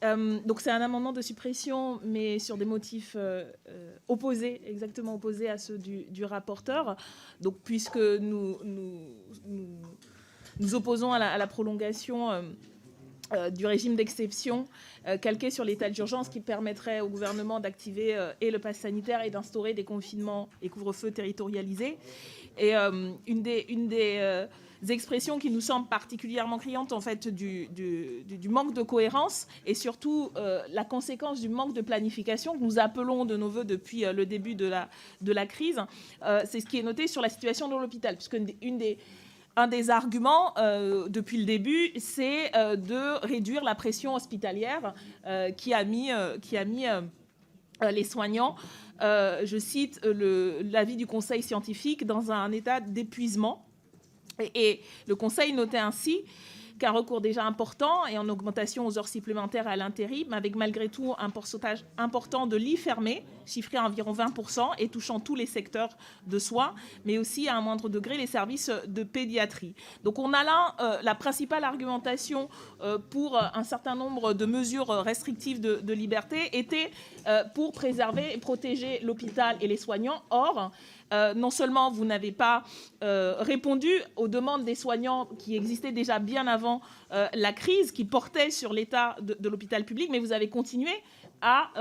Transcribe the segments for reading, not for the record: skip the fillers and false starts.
Donc c'est un amendement de suppression, mais sur des motifs opposés, exactement opposés à ceux du rapporteur. Donc puisque nous opposons à la prolongation du régime d'exception calqué sur l'état d'urgence qui permettrait au gouvernement d'activer et le pass sanitaire et d'instaurer des confinements et couvre-feux territorialisés. Et une des expressions qui nous semblent particulièrement criantes en fait du manque de cohérence et surtout la conséquence du manque de planification que nous appelons de nos voeux depuis le début de la crise, c'est ce qui est noté sur la situation de l'hôpital, puisque un des arguments depuis le début, c'est de réduire la pression hospitalière qui a mis les soignants, je cite l'avis du conseil scientifique, dans un état d'épuisement. Et le conseil notait ainsi qu'un recours déjà important et en augmentation aux heures supplémentaires à l'intérim, avec malgré tout un pourcentage important de lits fermés, chiffré à environ 20% et touchant tous les secteurs de soins, mais aussi à un moindre degré les services de pédiatrie. Donc on a là la principale argumentation pour un certain nombre de mesures restrictives de liberté était pour préserver et protéger l'hôpital et les soignants. Or, non seulement vous n'avez pas répondu aux demandes des soignants qui existaient déjà bien avant la crise, qui portaient sur l'état de l'hôpital public, mais vous avez continué à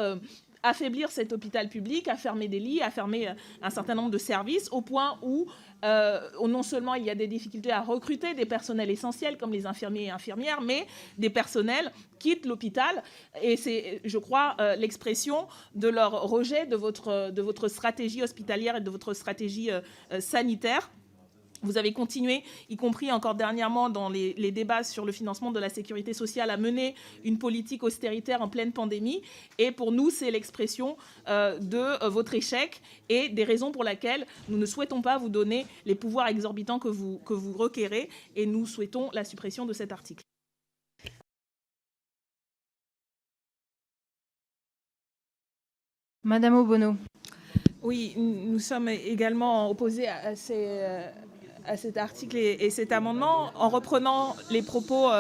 affaiblir cet hôpital public, à fermer des lits, à fermer un certain nombre de services, au point où non seulement il y a des difficultés à recruter des personnels essentiels comme les infirmiers et infirmières, mais des personnels quittent l'hôpital. Et c'est, je crois, l'expression de leur rejet de votre stratégie hospitalière et de votre stratégie sanitaire. Vous avez continué, y compris encore dernièrement dans les débats sur le financement de la sécurité sociale, à mener une politique austéritaire en pleine pandémie. Et pour nous, c'est l'expression de votre échec et des raisons pour lesquelles nous ne souhaitons pas vous donner les pouvoirs exorbitants que vous requérez. Et nous souhaitons la suppression de cet article. Madame Obono. Oui, nous sommes également opposés à cet article et cet amendement en reprenant les propos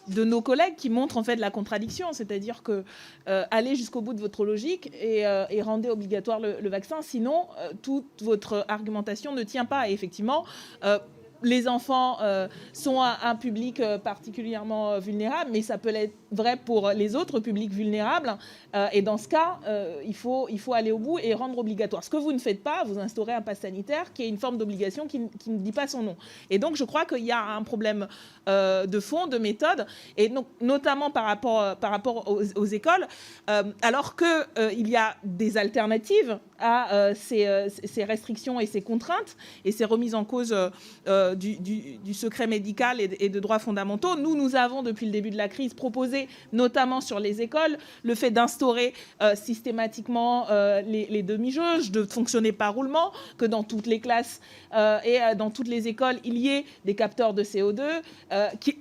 de nos collègues qui montrent en fait la contradiction, c'est-à-dire que allez jusqu'au bout de votre logique et rendez obligatoire le vaccin, sinon toute votre argumentation ne tient pas. Et effectivement, les enfants sont un public particulièrement vulnérable, mais ça peut être vrai pour les autres publics vulnérables. Et dans ce cas, il faut aller au bout et rendre obligatoire. Ce que vous ne faites pas, vous instaurez un pass sanitaire qui est une forme d'obligation qui ne dit pas son nom. Et donc, je crois qu'il y a un problème de fond, de méthode, et donc, notamment par rapport aux écoles, alors qu'il y a des alternatives à ces restrictions et ces contraintes et ces remises en cause du secret médical et de droits fondamentaux. Nous avons, depuis le début de la crise, proposé, notamment sur les écoles, le fait d'instaurer systématiquement les demi-jauges, de fonctionner par roulement, que dans toutes les classes et dans toutes les écoles, il y ait des capteurs de CO2.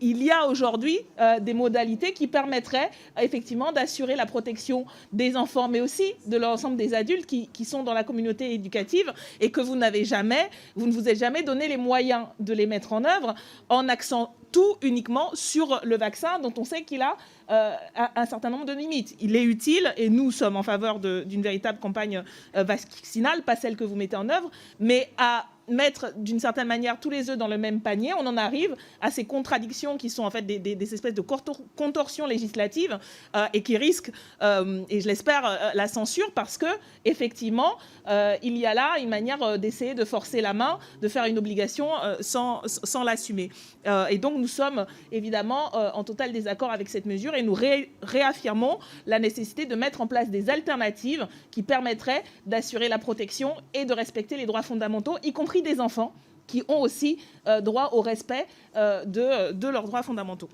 Il y a aujourd'hui des modalités qui permettraient effectivement d'assurer la protection des enfants, mais aussi de l'ensemble des adultes qui sont dans la communauté éducative et que vous ne vous êtes jamais donné les moyens de les mettre en œuvre en accent tout uniquement sur le vaccin dont on sait qu'il a un certain nombre de limites. Il est utile et nous sommes en faveur d'une véritable campagne vaccinale, pas celle que vous mettez en œuvre, mais à mettre d'une certaine manière tous les œufs dans le même panier, on en arrive à ces contradictions qui sont en fait des espèces de contorsions législatives et qui risquent, et je l'espère, la censure parce que effectivement il y a là une manière d'essayer de forcer la main, de faire une obligation sans l'assumer. Et donc nous sommes évidemment en total désaccord avec cette mesure et nous réaffirmons la nécessité de mettre en place des alternatives qui permettraient d'assurer la protection et de respecter les droits fondamentaux, y compris des enfants qui ont aussi droit au respect de leurs droits fondamentaux.